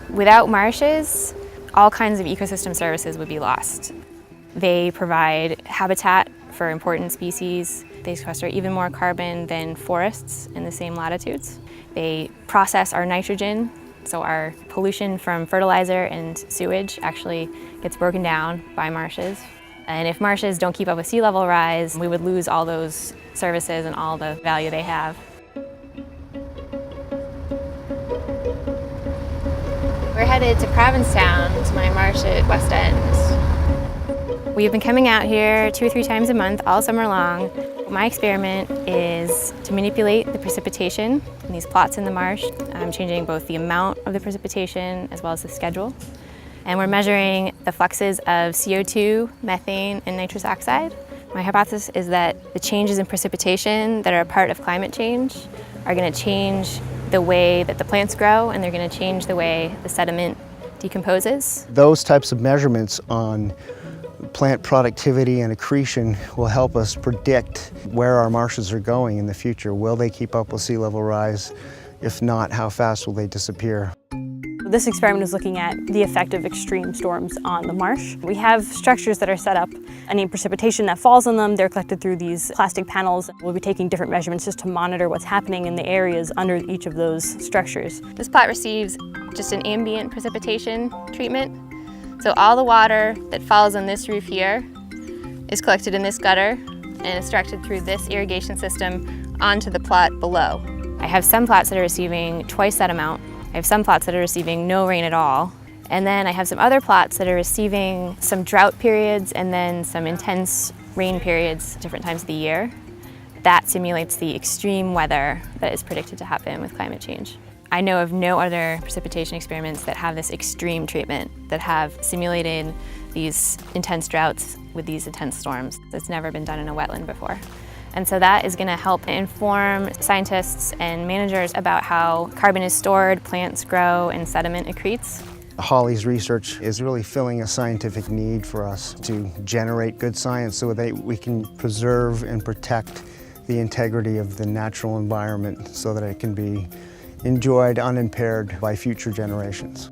Without marshes, all kinds of ecosystem services would be lost. They provide habitat for important species. They sequester even more carbon than forests in the same latitudes. They process our nitrogen, so our pollution from fertilizer and sewage actually gets broken down by marshes. And if marshes don't keep up with sea level rise, we would lose all those services and all the value they have. We're headed to Provincetown, to my marsh at West End. We've been coming out here 2 or 3 times a month, all summer long. My experiment is to manipulate the precipitation in these plots in the marsh. I'm changing both the amount of the precipitation as well as the schedule. And we're measuring the fluxes of CO2, methane, and nitrous oxide. My hypothesis is that the changes in precipitation that are a part of climate change are going to change the way that the plants grow, and they're going to change the way the sediment decomposes. Those types of measurements on plant productivity and accretion will help us predict where our marshes are going in the future. Will they keep up with sea level rise? If not, how fast will they disappear? This experiment is looking at the effect of extreme storms on the marsh. We have structures that are set up. Any precipitation that falls on them, they're collected through these plastic panels. We'll be taking different measurements just to monitor what's happening in the areas under each of those structures. This plot receives just an ambient precipitation treatment. So all the water that falls on this roof here is collected in this gutter and is directed through this irrigation system onto the plot below. I have some plots that are receiving twice that amount. I have some plots that are receiving no rain at all. And then I have some other plots that are receiving some drought periods and then some intense rain periods at different times of the year. That simulates the extreme weather that is predicted to happen with climate change. I know of no other precipitation experiments that have this extreme treatment, that have simulated these intense droughts with these intense storms. It's never been done in a wetland before. And so that is going to help inform scientists and managers about how carbon is stored, plants grow, and sediment accretes. Hollie's research is really filling a scientific need for us to generate good science so that we can preserve and protect the integrity of the natural environment so that it can be enjoyed unimpaired by future generations.